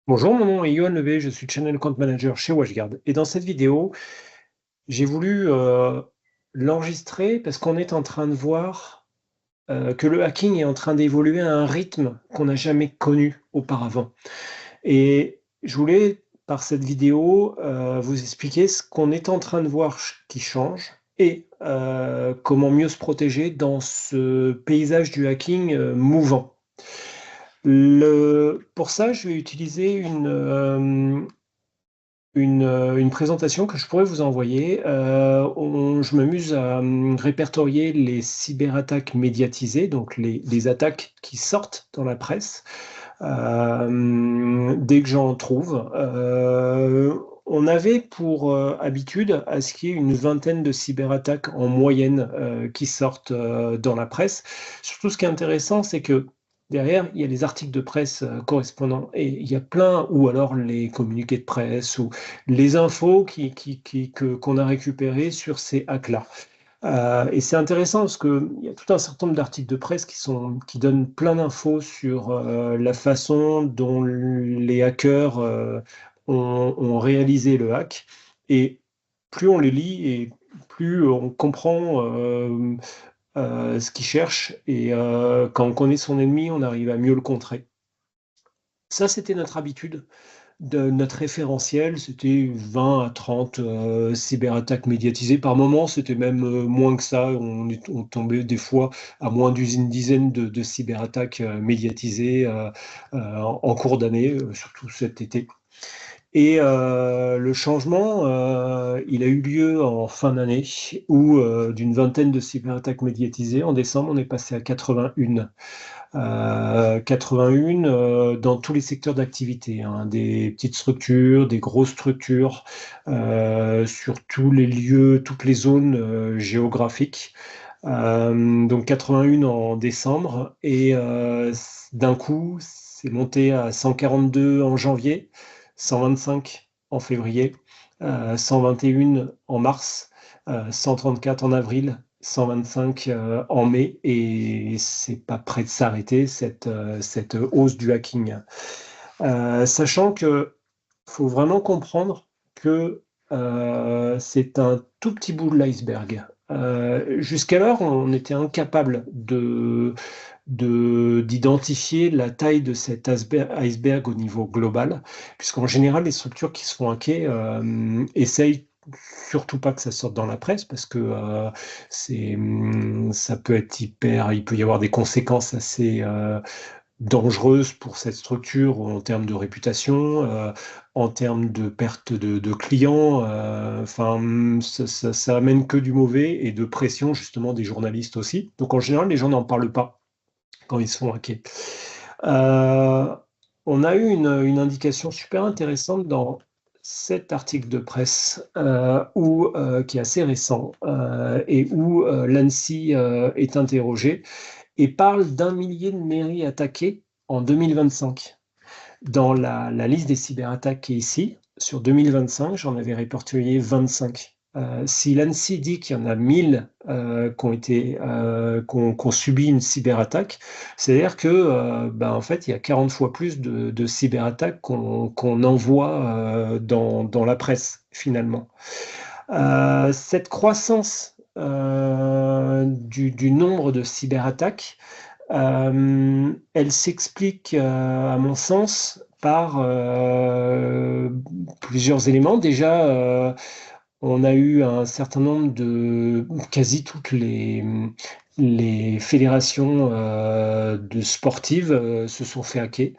Bonjour, mon nom est Yoann Levé, je suis Channel Account Manager chez WatchGuard. Et dans cette vidéo, j'ai voulu l'enregistrer parce qu'on est en train de voir que le hacking est en train d'évoluer à un rythme qu'on n'a jamais connu auparavant. Et je voulais, par cette vidéo, vous expliquer ce qu'on est en train de voir qui change et comment mieux se protéger dans ce paysage du hacking mouvant. Pour ça, je vais utiliser une présentation que je pourrais vous envoyer. Je m'amuse à répertorier les cyberattaques médiatisées, donc les attaques qui sortent dans la presse, dès que j'en trouve. On avait pour habitude à ce qu'il y ait une vingtaine de cyberattaques en moyenne qui sortent dans la presse. Surtout, ce qui est intéressant, c'est que derrière, il y a les articles de presse correspondants et il y a plein, ou alors les communiqués de presse ou les infos qu'on a récupérées sur ces hacks-là. Et c'est intéressant parce qu'il y a tout un certain nombre d'articles de presse qui donnent plein d'infos sur la façon dont les hackers ont réalisé le hack. Et plus on les lit et plus on comprend ce qu'ils cherchent. Et quand on connaît son ennemi, on arrive à mieux le contrer. Ça, c'était notre habitude. Notre référentiel, c'était 20 à 30 cyberattaques médiatisées. Par moment, c'était même moins que ça. On tombait des fois à moins d'une dizaine de cyberattaques médiatisées en cours d'année, surtout cet été. Et le changement, il a eu lieu en fin d'année, où d'une vingtaine de cyberattaques médiatisées, en décembre, on est passé à 81. 81 dans tous les secteurs d'activité, hein, des petites structures, des grosses structures, sur tous les lieux, toutes les zones géographiques. Donc 81 en décembre et d'un coup, c'est monté à 142 en janvier, 125 en février, 121 en mars, 134 en avril, 125 en mai, et c'est pas prêt de s'arrêter cette hausse du hacking. Sachant que faut vraiment comprendre que c'est un tout petit bout de l'iceberg. Jusqu'alors, on était incapable d'identifier la taille de cet iceberg au niveau global, puisqu'en général, les structures qui se font hacker essayent surtout pas que ça sorte dans la presse, parce que ça peut être il peut y avoir des conséquences assez dangereuse pour cette structure en termes de réputation, en termes de perte de clients. Enfin, ça amène que du mauvais et de pression justement des journalistes aussi. Donc en général, les gens n'en parlent pas quand ils se font hacker. Euh, on a eu une indication super intéressante dans cet article de presse qui est assez récent et où l'ANSSI est interrogé et parle d'un millier de mairies attaquées en 2025. Dans la liste des cyberattaques qui est ici, sur 2025, j'en avais répertorié 25. Si l'ANSSI dit qu'il y en a 1000 qui ont subi une cyberattaque, c'est-à-dire que en fait, il y a 40 fois plus de cyberattaques qu'on envoie dans la presse, finalement. Cette croissance du nombre de cyberattaques, elle s'explique, à mon sens, par plusieurs éléments. Déjà, on a eu un certain nombre quasi toutes les fédérations de sportives se sont fait hacker.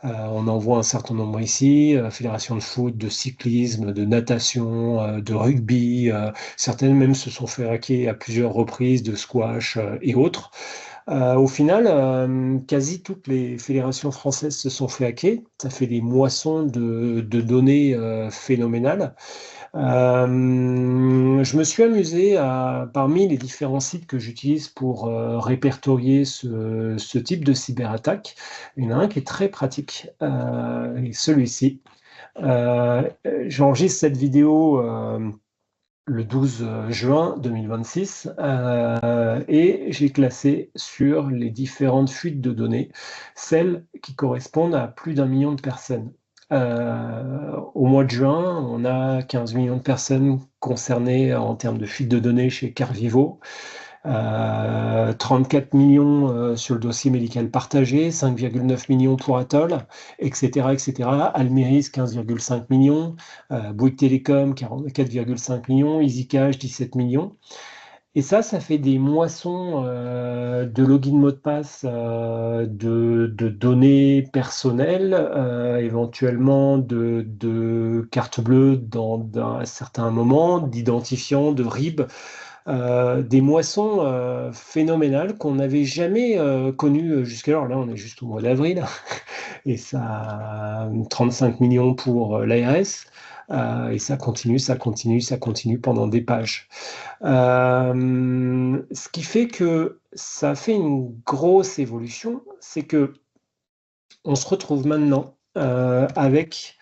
On en voit un certain nombre ici, fédérations de foot, de cyclisme, de natation, de rugby. Certaines même se sont fait hacker à plusieurs reprises, de squash et autres. Au final, quasi toutes les fédérations françaises se sont fait hacker. Ça fait des moissons de données phénoménales. Je me suis amusé parmi les différents sites que j'utilise pour répertorier ce type de cyberattaque, il y en a un qui est très pratique, et celui-ci. J'enregistre cette vidéo le 12 juin 2026 et j'ai classé sur les différentes fuites de données celles qui correspondent à plus d'1 million de personnes. Au mois de juin, on a 15 millions de personnes concernées en termes de fuite de données chez Carvivo. 34 millions sur le dossier médical partagé, 5,9 millions pour Atoll, etc., etc. Almeris, 15,5 millions, Bouygues Télécom, 4,5 millions, EasyCash, 17 millions. Et ça fait des moissons de login mot de passe, de données personnelles, éventuellement de cartes bleues dans un certain moment, d'identifiants, de RIB, des moissons phénoménales qu'on n'avait jamais connues jusqu'alors. Là, on est juste au mois d'avril et ça a 35 millions pour l'ARS. Et ça continue, ça continue, ça continue pendant des pages. Ce qui fait que ça a fait une grosse évolution, c'est que on se retrouve maintenant avec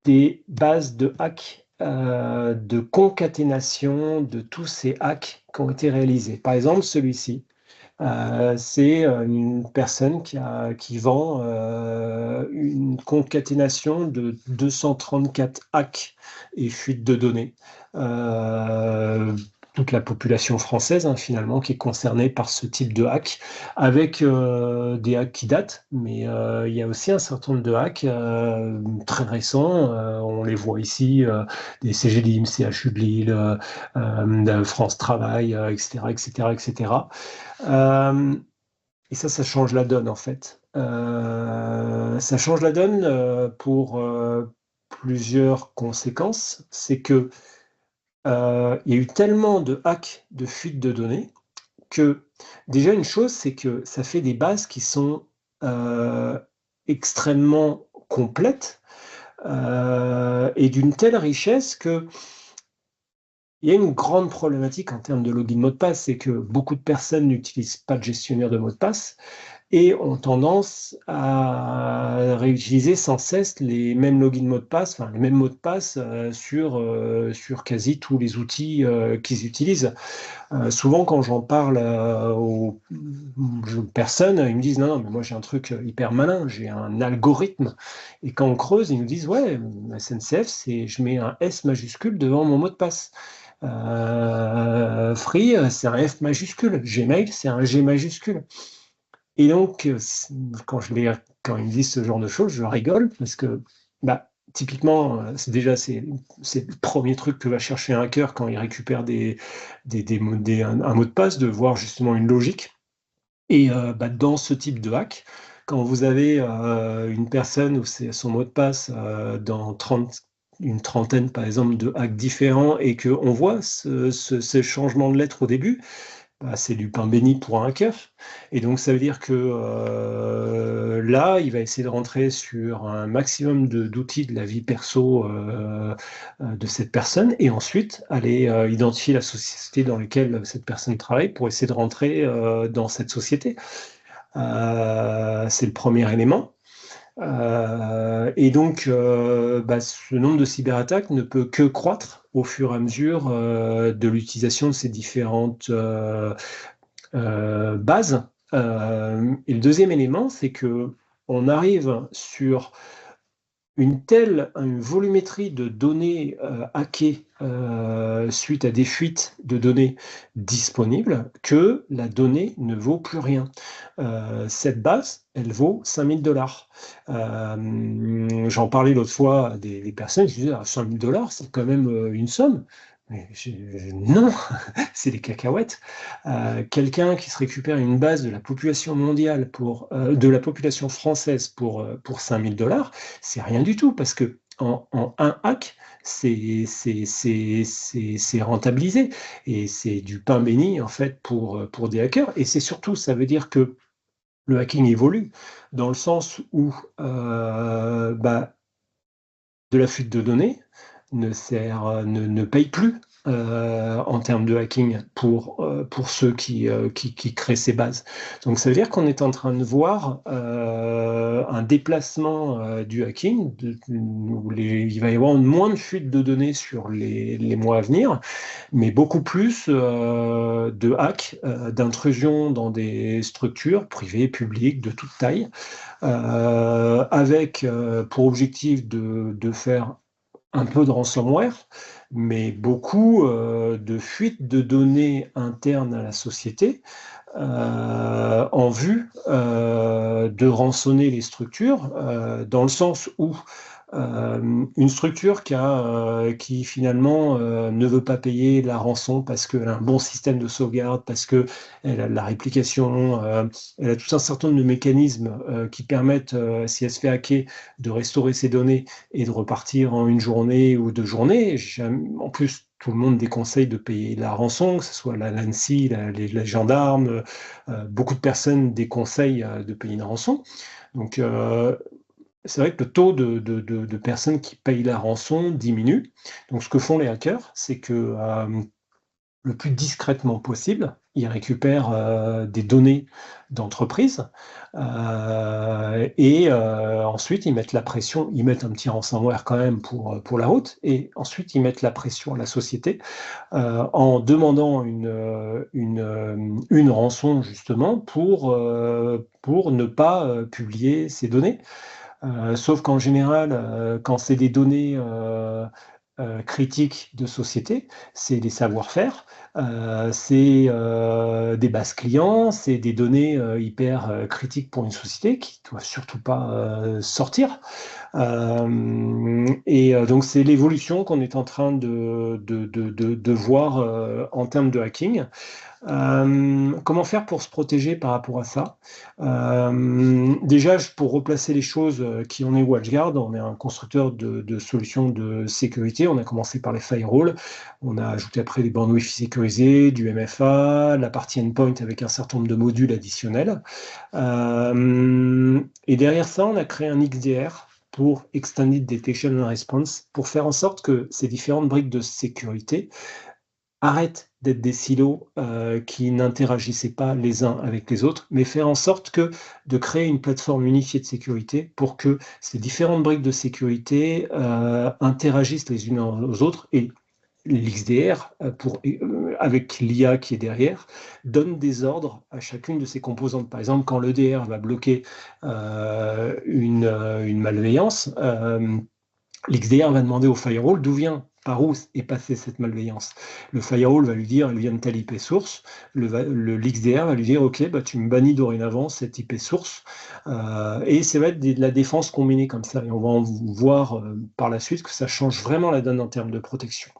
des bases de hacks, de concaténation de tous ces hacks qui ont été réalisés. Par exemple, celui-ci, c'est une personne qui vend une concaténation de 234 hacks et fuites de données. Toute la population française, hein, finalement, qui est concernée par ce type de hack, avec des hacks qui datent, mais il y a aussi un certain nombre de hacks très récents. On les voit ici, des CGLIM, CHU de Lille, de France Travail, etc., etc., etc. Et ça change la donne, en fait. Ça change la donne pour plusieurs conséquences. C'est que il y a eu tellement de hacks, de fuites de données, que déjà une chose, c'est que ça fait des bases qui sont extrêmement complètes et d'une telle richesse que il y a une grande problématique en termes de login mot de passe, c'est que beaucoup de personnes n'utilisent pas de gestionnaire de mot de passe et ont tendance à réutiliser sans cesse les mêmes logins mot de passe, enfin les mêmes mots de passe sur quasi tous les outils qu'ils utilisent. Souvent, quand j'en parle aux personnes, ils me disent non, non, mais moi j'ai un truc hyper malin, j'ai un algorithme. Et quand on creuse, ils nous disent ouais, SNCF, c'est je mets un S majuscule devant mon mot de passe. Free, c'est un F majuscule. Gmail, c'est un G majuscule. Et donc, quand ils me disent ce genre de choses, je rigole parce que, bah, typiquement, c'est le premier truc que va chercher un hacker quand il récupère un mot de passe, de voir justement une logique. Et bah, dans ce type de hack, quand vous avez une personne où c'est son mot de passe dans une trentaine, par exemple, de hacks différents et qu'on voit ce changement de lettre au début, bah, c'est du pain béni pour un hacker. Et donc, ça veut dire que là, il va essayer de rentrer sur un maximum d'outils de la vie perso de cette personne et ensuite aller identifier la société dans laquelle cette personne travaille pour essayer de rentrer dans cette société. C'est le premier élément. Et donc, bah, ce nombre de cyberattaques ne peut que croître au fur et à mesure de l'utilisation de ces différentes bases. Et le deuxième élément, c'est que on arrive sur une volumétrie de données hackées suite à des fuites de données disponibles que la donnée ne vaut plus rien. Cette base, elle vaut 5 000 $. J'en parlais l'autre fois à des personnes, je disais, ah, 5 000 $, c'est quand même une somme. Mais non, c'est des cacahuètes. Quelqu'un qui se récupère une base de la population mondiale de la population française pour 5 000 $, c'est rien du tout parce que en un hack, c'est rentabilisé et c'est du pain béni en fait pour des hackers. Et c'est surtout, ça veut dire que le hacking évolue dans le sens où bah, de la fuite de données ne paye plus en termes de hacking pour ceux qui créent ces bases. Donc ça veut dire qu'on est en train de voir un déplacement du hacking, où il va y avoir moins de fuites de données sur les mois à venir, mais beaucoup plus de hacks, d'intrusion dans des structures privées, publiques, de toute taille, avec pour objectif de faire un peu de ransomware, mais beaucoup de fuites de données internes à la société en vue de rançonner les structures, dans le sens où une structure qui finalement ne veut pas payer la rançon parce qu'elle a un bon système de sauvegarde, parce qu'elle a de la réplication, elle a tout un certain nombre de mécanismes qui permettent, si elle se fait hacker, de restaurer ses données et de repartir en une journée ou 2 journées. En plus, tout le monde déconseille de payer la rançon, que ce soit l'ANSSI, les gendarmes, beaucoup de personnes déconseillent de payer une rançon. Donc, c'est vrai que le taux de personnes qui payent la rançon diminue. Donc, ce que font les hackers, c'est que le plus discrètement possible, ils récupèrent des données d'entreprise et ensuite ils mettent la pression, ils mettent un petit ransomware quand même pour la route, et ensuite ils mettent la pression à la société en demandant une rançon justement pour ne pas publier ces données. Sauf qu'en général, quand c'est des données critiques de société, c'est des savoir-faire, c'est des bases clients, c'est des données hyper critiques pour une société qui ne doivent surtout pas sortir. Donc c'est l'évolution qu'on est en train de voir en termes de hacking. Comment faire pour se protéger par rapport à ça? Déjà, pour replacer les choses, qui on est WatchGuard, on est un constructeur de solutions de sécurité. On a commencé par les firewalls, on a ajouté après les bornes Wi-Fi sécurisées, du MFA, la partie endpoint avec un certain nombre de modules additionnels. Et derrière ça, on a créé un XDR pour Extended Detection and Response, pour faire en sorte que ces différentes briques de sécurité arrêtent d'être des silos qui n'interagissaient pas les uns avec les autres, mais faire en sorte de créer une plateforme unifiée de sécurité pour que ces différentes briques de sécurité interagissent les unes aux autres, et l'XDR, avec l'IA qui est derrière, donne des ordres à chacune de ces composantes. Par exemple, quand l'EDR va bloquer une malveillance, l'XDR va demander au firewall d'où vient, par où est passée cette malveillance. Le firewall va lui dire, elle vient de telle IP source. L'XDR va lui dire, ok, bah, tu me bannis dorénavant cette IP source. Et ça va être de la défense combinée comme ça. Et on va en voir par la suite que ça change vraiment la donne en termes de protection.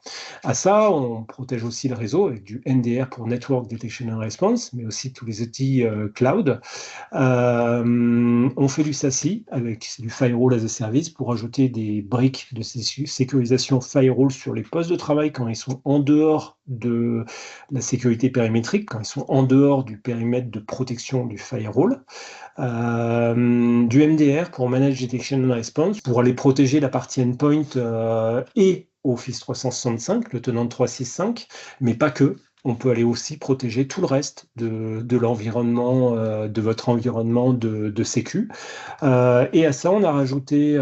À ça, on protège aussi le réseau avec du NDR pour Network Detection and Response, mais aussi tous les outils cloud. On fait du SASE, c'est du Firewall as a Service, pour ajouter des briques de sécurisation firewall sur les postes de travail quand ils sont en dehors de la sécurité périmétrique, quand ils sont en dehors du périmètre de protection du firewall. Du MDR pour Managed Detection and Response, pour aller protéger la partie endpoint et Office 365, le tenant de 365, mais pas que. On peut aller aussi protéger tout le reste de l'environnement, de votre environnement de sécu. Et à ça, on a rajouté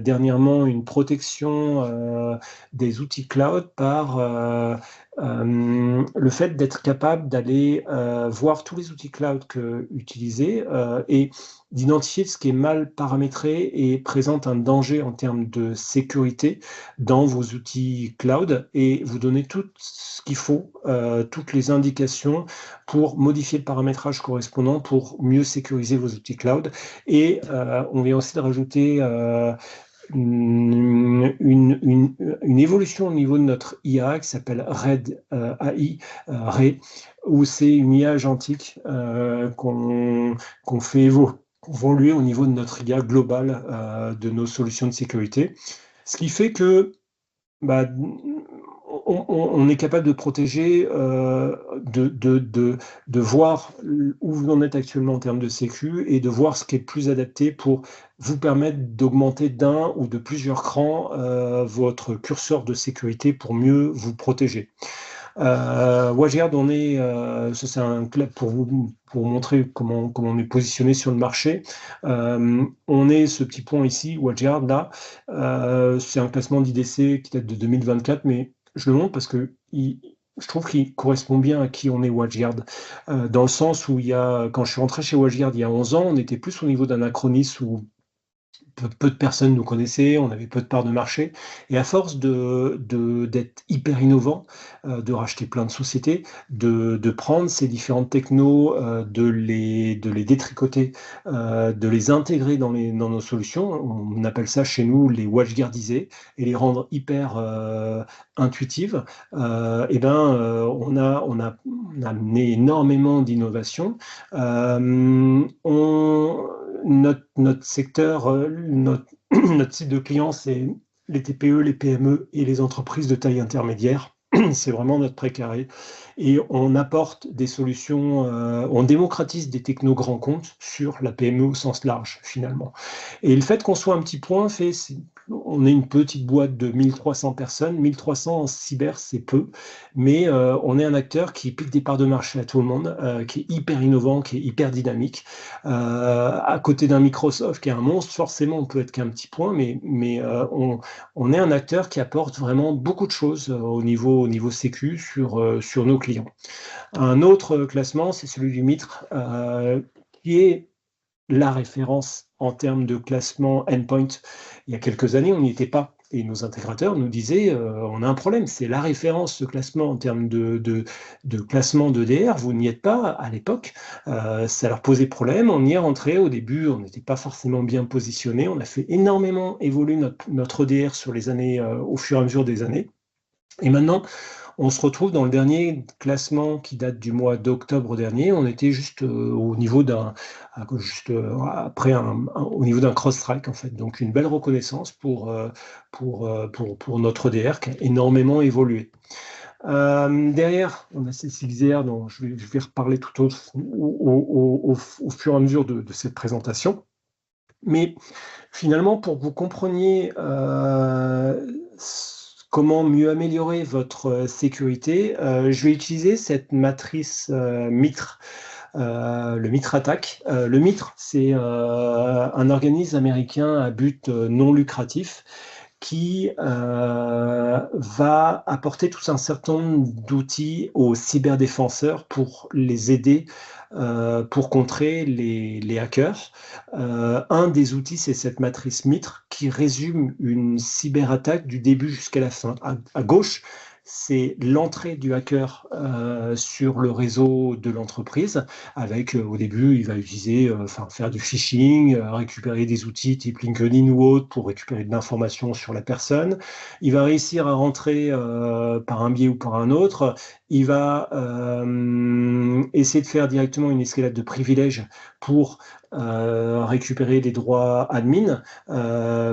dernièrement une protection des outils cloud par le fait d'être capable d'aller voir tous les outils cloud utilisés et d'identifier ce qui est mal paramétré et présente un danger en termes de sécurité dans vos outils cloud, et vous donner tout ce qu'il faut, toutes les indications pour modifier le paramétrage correspondant pour mieux sécuriser vos outils cloud. Et on vient aussi de rajouter une évolution au niveau de notre IA qui s'appelle RAID AI, où c'est une IA agentique qu'on fait évoluer au niveau de notre IA globale de nos solutions de sécurité. Ce qui fait que bah, on est capable de protéger, de voir où vous en êtes actuellement en termes de sécu, et de voir ce qui est le plus adapté pour vous permettre d'augmenter d'un ou de plusieurs crans votre curseur de sécurité pour mieux vous protéger. WatchGuard, ça c'est un club pour montrer comment on est positionné sur le marché. On est ce petit point ici, WatchGuard, là. C'est un classement d'IDC qui date de 2024, mais je le montre parce que je trouve qu'il correspond bien à qui on est WatchGuard. Dans le sens où quand je suis rentré chez WatchGuard il y a 11 ans, on était plus au niveau d'un acronisme où peu de personnes nous connaissaient, on avait peu de parts de marché. Et à force d'être hyper innovant, de racheter plein de sociétés, de prendre ces différentes technos, de les détricoter, de les intégrer dans nos solutions, on appelle ça chez nous les watchguardiser, et les rendre hyper intuitives, on a amené énormément d'innovation. Notre secteur, notre type de clients, c'est les TPE, les PME et les entreprises de taille intermédiaire. C'est vraiment notre précaré. Et on apporte des solutions, on démocratise des technos grands comptes sur la PME au sens large, finalement. Et le fait qu'on soit un petit point on est une petite boîte de 1300 personnes. 1300 en cyber, c'est peu, mais on est un acteur qui pique des parts de marché à tout le monde, qui est hyper innovant, qui est hyper dynamique. À côté d'un Microsoft qui est un monstre, forcément, on peut être qu'un petit point, mais on est un acteur qui apporte vraiment beaucoup de choses au niveau sécu sur nos clients. Un autre classement, c'est celui du MITRE, qui est la référence en termes de classement endpoint. Il y a quelques années, on n'y était pas. Et nos intégrateurs nous disaient, on a un problème, c'est la référence, ce classement en termes de classement d'EDR, vous n'y êtes pas à l'époque. Ça leur posait problème, on y est rentré. Au début, on n'était pas forcément bien positionné. On a fait énormément évoluer notre EDR sur les années, au fur et à mesure des années. Et maintenant, on se retrouve dans le dernier classement qui date du mois d'octobre dernier. On était juste au niveau au niveau d'un cross-strike, en fait. Donc, une belle reconnaissance pour notre EDR qui a énormément évolué. Derrière, on a CXR dont je vais reparler tout au fur et à mesure de cette présentation. Mais finalement, pour que vous compreniez comment mieux améliorer votre sécurité, je vais utiliser cette matrice MITRE, le MITRE Attack. Le MITRE, c'est un organisme américain à but non lucratif qui va apporter tout un certain nombre d'outils aux cyberdéfenseurs pour les aider pour contrer les hackers. Un des outils, c'est cette matrice MITRE qui résume une cyberattaque du début jusqu'à la fin. À gauche, c'est l'entrée du hacker sur le réseau de l'entreprise, avec au début, il va utiliser, faire du phishing, récupérer des outils type LinkedIn ou autre pour récupérer de l'information sur la personne. Il va réussir à rentrer par un biais ou par un autre. Il va essayer de faire directement une escalade de privilèges pour récupérer des droits admin,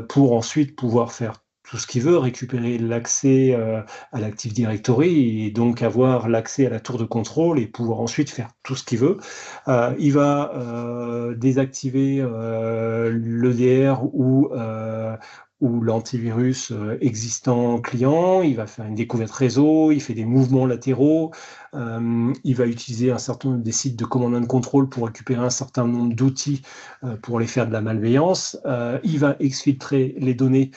pour ensuite pouvoir faire tout ce qu'il veut, récupérer l'accès à l'Active Directory et donc avoir l'accès à la tour de contrôle et pouvoir ensuite faire tout ce qu'il veut. Il va désactiver l'EDR ou l'antivirus existant client, il va faire une découverte réseau, il fait des mouvements latéraux, il va utiliser un certain nombre des sites de command and control pour récupérer un certain nombre d'outils pour aller faire de la malveillance, il va exfiltrer les données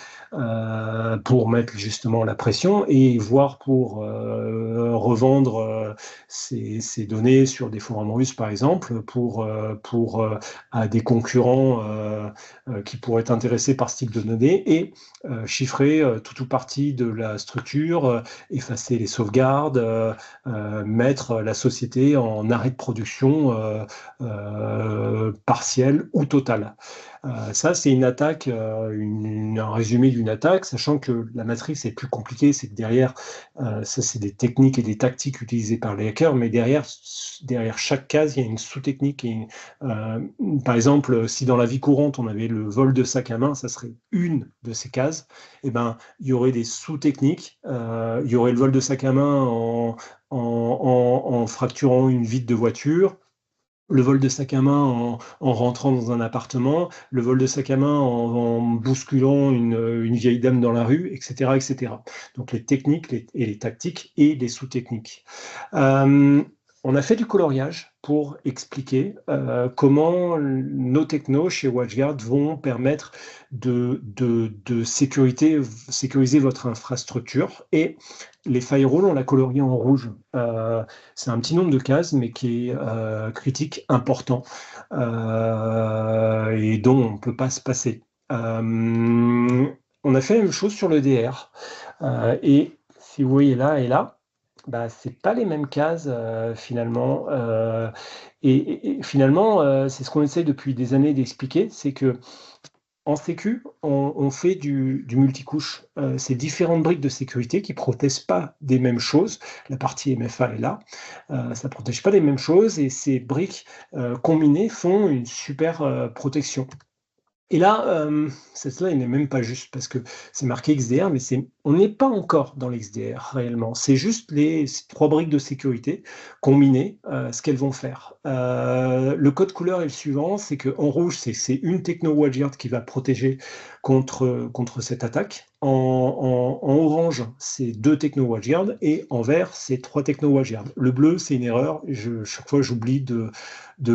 pour mettre justement la pression et voire pour revendre ces données sur des forums russes par exemple à des concurrents qui pourraient être intéressés par ce type de données et chiffrer toute ou partie de la structure, effacer les sauvegardes, mettre la société en arrêt de production partiel ou total. Ça, c'est une attaque, un résumé d'une attaque, sachant que la matrice est plus compliquée, c'est que derrière, ça c'est des techniques et des tactiques utilisées par les hackers, mais derrière chaque case, il y a une sous-technique. Par exemple, si dans la vie courante, on avait le vol de sac à main, ça serait une de ces cases, et ben, il y aurait des sous-techniques, il y aurait le vol de sac à main en fracturant une vitre de voiture, le vol de sac à main en rentrant dans un appartement, le vol de sac à main en bousculant une vieille dame dans la rue, etc., etc. Donc les techniques et les tactiques et les sous-techniques. On a fait du coloriage pour expliquer comment nos technos chez WatchGuard vont permettre de sécuriser votre infrastructure. Et les firewalls, on l'a colorié en rouge. C'est un petit nombre de cases, mais qui est critique, important, et dont on ne peut pas se passer. On a fait la même chose sur le DR. Et si vous voyez là et là, bah, c'est pas les mêmes cases finalement. Et finalement, c'est ce qu'on essaie depuis des années d'expliquer, c'est que en sécu, on fait du multicouche. C'est différentes briques de sécurité qui ne protègent pas des mêmes choses. La partie MFA est là. Ça ne protège pas les mêmes choses et ces briques combinées font une super protection. Et là, cette slide n'est même pas juste parce que c'est marqué XDR, mais on n'est pas encore dans l'XDR réellement. C'est juste ces 3 briques de sécurité combinées, ce qu'elles vont faire. Le code couleur est le suivant, c'est qu'en rouge, c'est une techno WatchGuard qui va protéger contre cette attaque. En orange, c'est 2 techno WatchGuard et en vert, c'est 3 techno WatchGuard. Le bleu, c'est une erreur. Chaque fois, j'oublie de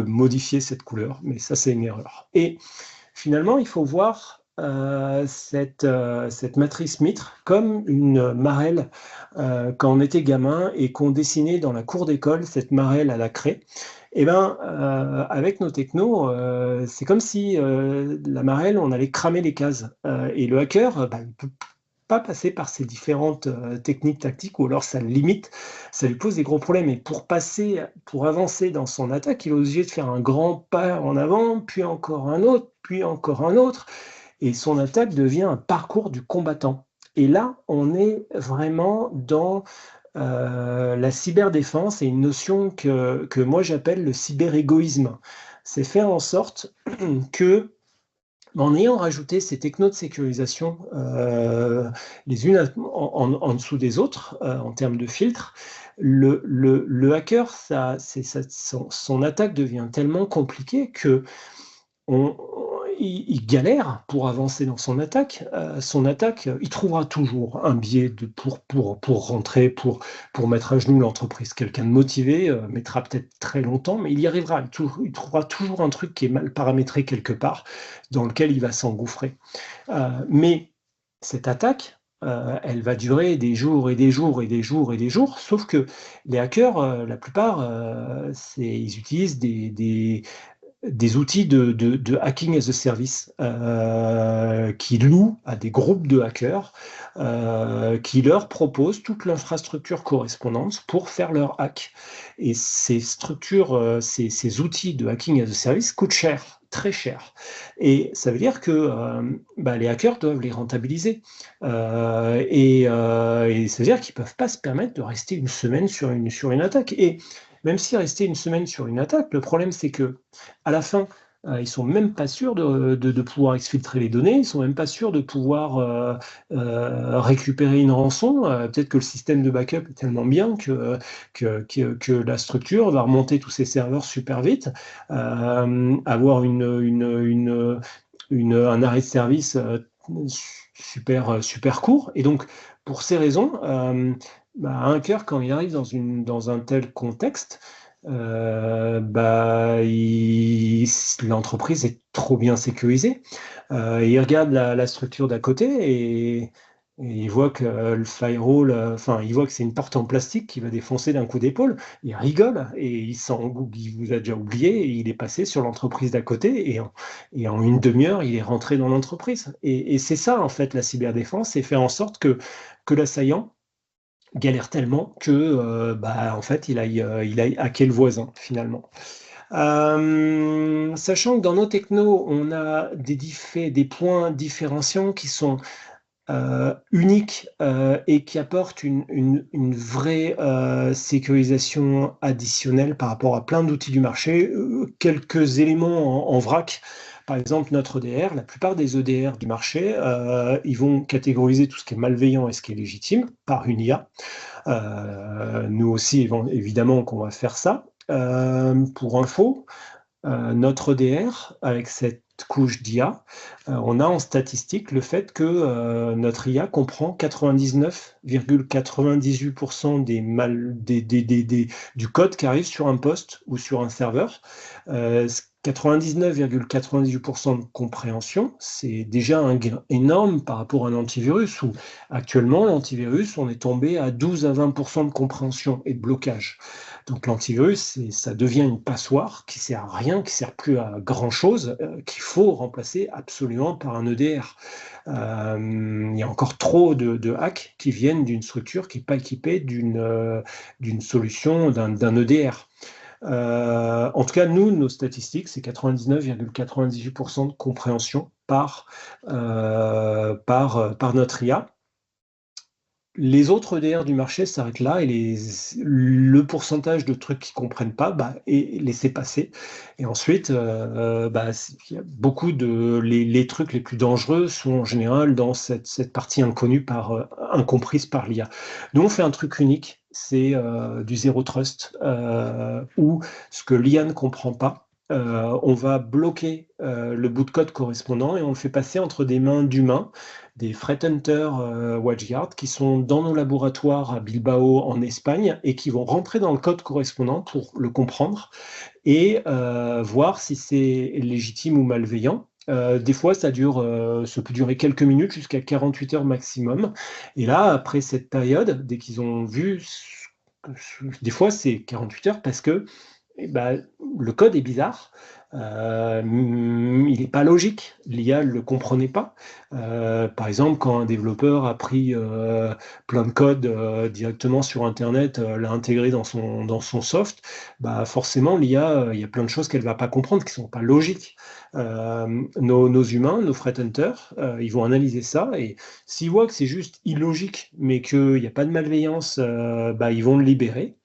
modifier cette couleur, mais ça, c'est une erreur. Et finalement, il faut voir cette matrice Mitre comme une marelle quand on était gamin et qu'on dessinait dans la cour d'école cette marelle à la craie. Et ben, avec nos technos, c'est comme si la marelle, on allait cramer les cases. Et le hacker, il ne peut pas passer par ces différentes techniques tactiques, ou alors ça le limite, ça lui pose des gros problèmes. Et pour avancer dans son attaque, il est obligé de faire un grand pas en avant, puis encore un autre, puis encore un autre, et son attaque devient un parcours du combattant. Et là, on est vraiment dans la cyberdéfense et une notion que moi j'appelle le cyberégoïsme. C'est faire en sorte que, en ayant rajouté ces technos de sécurisation les unes en dessous des autres, en termes de filtre, le hacker, son attaque devient tellement compliquée que il galère pour avancer dans son attaque. Son attaque, il trouvera toujours un biais pour rentrer, pour mettre à genoux l'entreprise. Quelqu'un de motivé mettra peut-être très longtemps, mais il y arrivera. Il trouvera toujours un truc qui est mal paramétré quelque part, dans lequel il va s'engouffrer. Mais cette attaque, elle va durer des jours et des jours et des jours et des jours, sauf que les hackers, la plupart, ils utilisent des outils de hacking as a service qui louent à des groupes de hackers qui leur proposent toute l'infrastructure correspondante pour faire leur hack. Et ces structures, ces outils de hacking as a service coûtent cher, très cher. Et ça veut dire que les hackers doivent les rentabiliser. Et ça veut dire qu'ils ne peuvent pas se permettre de rester une semaine sur une attaque. Et même si rester une semaine sur une attaque, le problème c'est que à la fin, ils sont même pas sûrs de pouvoir exfiltrer les données, ils sont même pas sûrs de pouvoir récupérer une rançon. Peut-être que le système de backup est tellement bien que la structure va remonter tous ses serveurs super vite, avoir un arrêt de service super court. Et donc, pour ces raisons, un hacker, quand il arrive dans un tel contexte, l'entreprise est trop bien sécurisée. Il regarde la structure d'à côté et il voit que le firewall, il voit que c'est une porte en plastique qui va défoncer d'un coup d'épaule. Il rigole et il vous a déjà oublié et il est passé sur l'entreprise d'à côté et en une demi-heure, il est rentré dans l'entreprise. Et c'est ça, en fait, la cyberdéfense, c'est faire en sorte que l'assaillant galère tellement que en fait il aille hacker le voisin finalement. Sachant que dans nos technos, on a des points différenciants qui sont uniques et qui apportent une vraie sécurisation additionnelle par rapport à plein d'outils du marché. Quelques éléments en vrac. Par exemple, notre EDR, la plupart des EDR du marché, ils vont catégoriser tout ce qui est malveillant et ce qui est légitime par une IA. Nous aussi, évidemment, qu'on va faire ça. Pour info, notre EDR, avec cette couche d'IA, on a en statistique le fait que notre IA comprend 99,98% du code qui arrive sur un poste ou sur un serveur. 99,98% de compréhension, c'est déjà un gain énorme par rapport à un antivirus, où actuellement, l'antivirus, on est tombé à 12 à 20% de compréhension et de blocage. Donc l'antivirus, ça devient une passoire qui sert à rien, qui sert plus à grand-chose, qu'il faut remplacer absolument par un EDR. Il y a encore trop de hacks qui viennent d'une structure qui n'est pas équipée d'une solution, d'un EDR. En tout cas, nous, nos statistiques, c'est 99,98% de compréhension par notre IA. Les autres EDR du marché s'arrêtent là et le pourcentage de trucs qu'ils ne comprennent pas est laissé passer. Et ensuite, il y a beaucoup les trucs les plus dangereux sont en général dans cette partie incomprise par l'IA. Nous, on fait un truc unique, c'est du zéro trust, où ce que l'IA ne comprend pas, on va bloquer le bout de code correspondant et on le fait passer entre des mains d'humains, des threat hunters WatchGuard qui sont dans nos laboratoires à Bilbao en Espagne et qui vont rentrer dans le code correspondant pour le comprendre et voir si c'est légitime ou malveillant. Des fois, ça peut durer quelques minutes jusqu'à 48 heures maximum. Et là, après cette période, dès qu'ils ont vu, des fois c'est 48 heures parce que le code est bizarre, il n'est pas logique, l'IA ne le comprenait pas. Par exemple, quand un développeur a pris plein de code directement sur Internet, l'a intégré dans son soft, forcément l'IA, il y a plein de choses qu'elle ne va pas comprendre, qui ne sont pas logiques. Nos humains, nos threat hunters, ils vont analyser ça, et s'ils voient que c'est juste illogique, mais qu'il n'y a pas de malveillance, ils vont le libérer.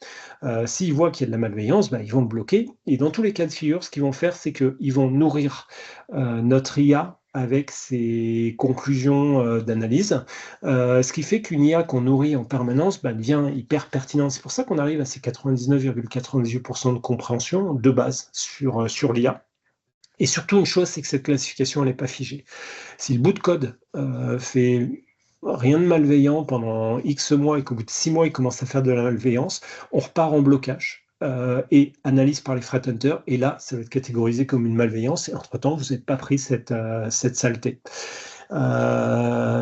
S'ils voient qu'il y a de la malveillance, ils vont le bloquer. Et dans tous les cas de figure, ce qu'ils vont faire, c'est qu'ils vont nourrir notre IA avec ses conclusions d'analyse, ce qui fait qu'une IA qu'on nourrit en permanence devient hyper pertinente. C'est pour ça qu'on arrive à ces 99,98% de compréhension de base sur l'IA. Et surtout, une chose, c'est que cette classification, elle n'est pas figée. Si le bout de code fait rien de malveillant pendant X mois et qu'au bout de 6 mois, il commence à faire de la malveillance, on repart en blocage et analyse par les threat hunters. Et là, ça va être catégorisé comme une malveillance. Et entre-temps, vous n'avez pas pris cette saleté.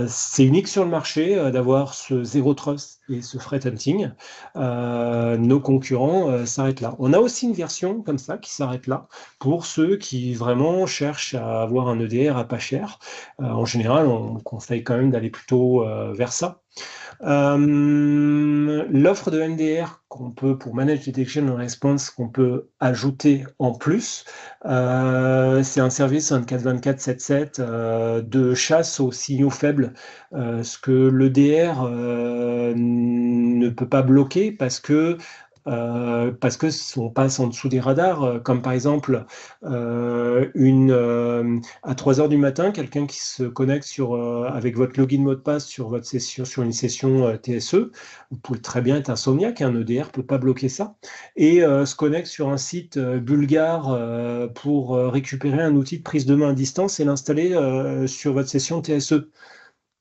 C'est unique sur le marché d'avoir ce zéro trust et ce threat hunting. Nos concurrents s'arrêtent là. On a aussi une version comme ça qui s'arrête là pour ceux qui vraiment cherchent à avoir un EDR à pas cher. En général, on conseille quand même d'aller plutôt vers ça. L'offre de MDR pour Managed Detection and Response qu'on peut ajouter en plus, c'est un service 24/24, 7/7 de chasse aux signaux faibles, ce que l'EDR ne peut pas bloquer parce que on passe en dessous des radars, comme par exemple à 3 heures du matin, quelqu'un qui se connecte avec votre login mot de passe sur une session TSE, vous pouvez très bien être insomniaque, un EDR ne peut pas bloquer ça, et se connecte sur un site bulgare pour récupérer un outil de prise de main à distance et l'installer sur votre session TSE.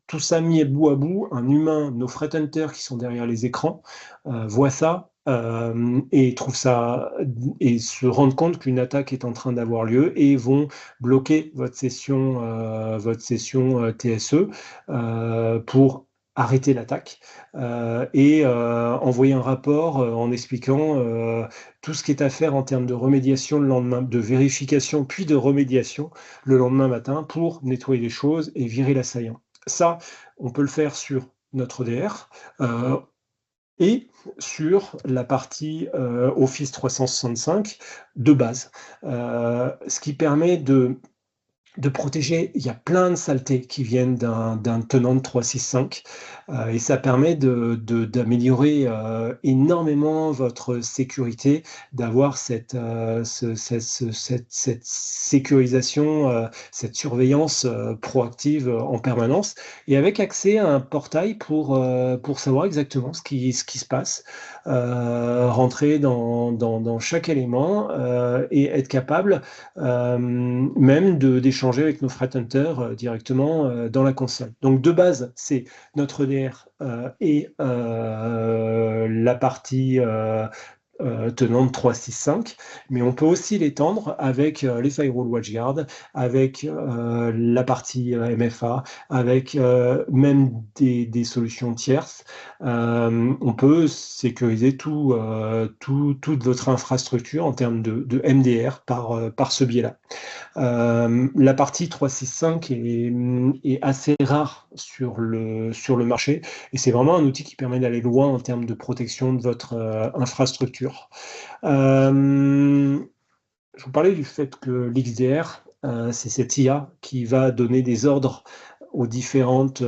Tout ça mis bout à bout, un humain, nos threat hunters qui sont derrière les écrans, voient ça et trouvent ça et se rendent compte qu'une attaque est en train d'avoir lieu et vont bloquer votre session TSE pour arrêter l'attaque et envoyer un rapport en expliquant tout ce qui est à faire en termes de remédiation le lendemain, de vérification puis de remédiation le lendemain matin pour nettoyer les choses et virer l'assaillant. Ça, on peut le faire sur notre EDR et sur la partie Office 365 de base, ce qui permet de de protéger. Il y a plein de saletés qui viennent d'un tenant de 365 et ça permet d'améliorer énormément votre sécurité, d'avoir cette sécurisation, cette surveillance proactive en permanence et avec accès à un portail pour savoir exactement ce qui se passe, rentrer dans chaque élément et être capable même d'échanger avec nos threat hunters directement dans la console. Donc de base, c'est notre EDR et la partie tenante 365, mais on peut aussi l'étendre avec les firewall WatchGuard, avec la partie MFA, avec même des solutions tierces. On peut sécuriser toute votre infrastructure en termes de MDR par ce biais-là. La partie 365 est assez rare sur le marché et c'est vraiment un outil qui permet d'aller loin en termes de protection de votre infrastructure. Je vous parlais du fait que l'XDR, c'est cette IA qui va donner des ordres aux différentes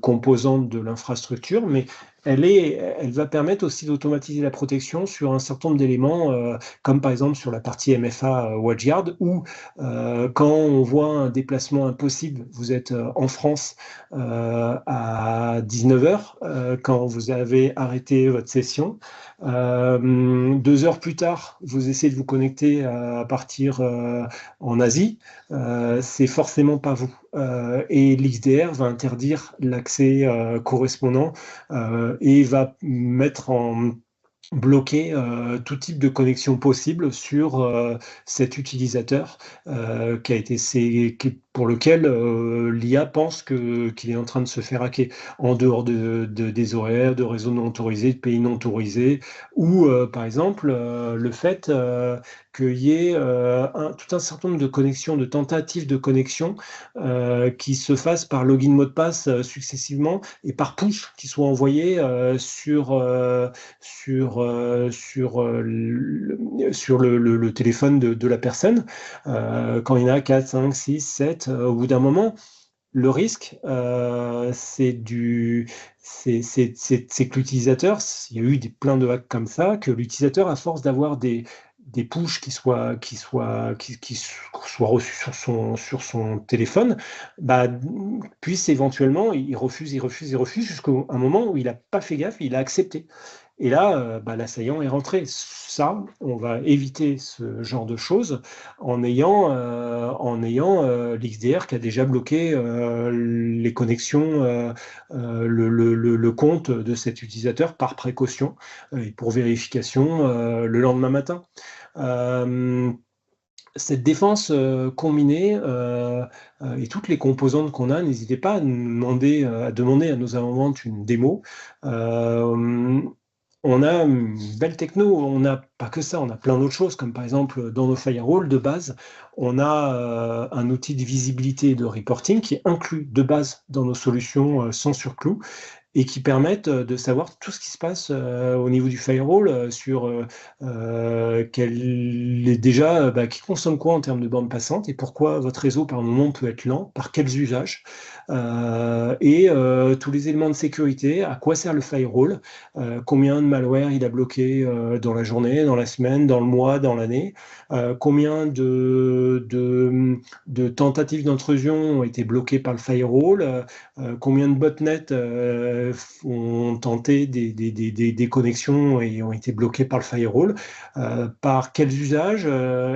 composantes de l'infrastructure, mais elle va permettre aussi d'automatiser la protection sur un certain nombre d'éléments, comme par exemple sur la partie MFA WatchGuard, où quand on voit un déplacement impossible, vous êtes en France à 19h, quand vous avez arrêté votre session, 2 heures plus tard, vous essayez de vous connecter à partir en Asie, c'est forcément pas vous. Et l'XDR va interdire l'accès correspondant et va mettre en bloquer tout type de connexion possible sur cet utilisateur pour lequel l'IA pense qu'il est en train de se faire hacker en dehors des horaires, de réseaux non autorisés, de pays non autorisés, ou par exemple le fait qu'il y ait tout un certain nombre de connexions, de tentatives de connexion qui se fassent par login mot de passe successivement et par push qui soient envoyés sur le téléphone de la personne. Quand il y en a 4, 5, 6, 7, au bout d'un moment, le risque, c'est que l'utilisateur, il y a eu plein de hacks comme ça, que l'utilisateur, à force d'avoir des pushs qui soient reçus sur son téléphone, bah, puisse éventuellement, il refuse, jusqu'à un moment où il n'a pas fait gaffe, il a accepté. Et là, l'assaillant est rentré. Ça, on va éviter ce genre de choses en ayant l'XDR qui a déjà bloqué les connexions, le compte de cet utilisateur par précaution et pour vérification le lendemain matin. Cette défense combinée et toutes les composantes qu'on a, n'hésitez pas à demander à nos avant-ventes une démo. On a une belle techno, on n'a pas que ça, on a plein d'autres choses, comme par exemple dans nos firewalls de base, on a un outil de visibilité et de reporting qui est inclus de base dans nos solutions sans surcloux et qui permettent de savoir tout ce qui se passe au niveau du firewall sur qui consomme quoi en termes de bande passante et pourquoi votre réseau par moment peut être lent, par quels usages, et tous les éléments de sécurité, à quoi sert le firewall, combien de malware il a bloqué dans la journée, dans la semaine, dans le mois, dans l'année, combien de tentatives d'intrusion ont été bloquées par le firewall, combien de botnets ont tenté des connexions et ont été bloqués par le firewall, par quels usages,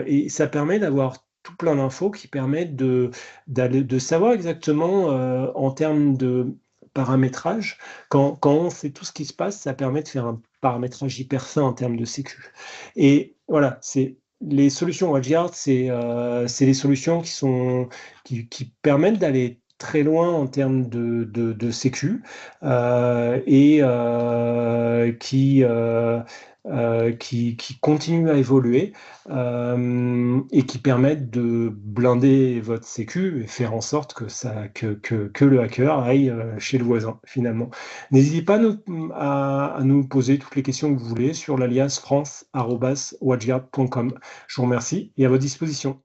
et ça permet d'avoir tout plein d'infos qui permettent de savoir exactement en termes de paramétrage, quand on sait tout ce qui se passe, ça permet de faire un paramétrage hyper fin en termes de sécu. Et voilà, les solutions WatchGuard, c'est les solutions qui permettent d'aller très loin en termes de sécu et qui continuent à évoluer et qui permettent de blinder votre sécu et faire en sorte que le hacker aille chez le voisin, finalement. N'hésitez pas à nous poser toutes les questions que vous voulez sur l'alias france@watchguard.com. Je vous remercie et à votre disposition.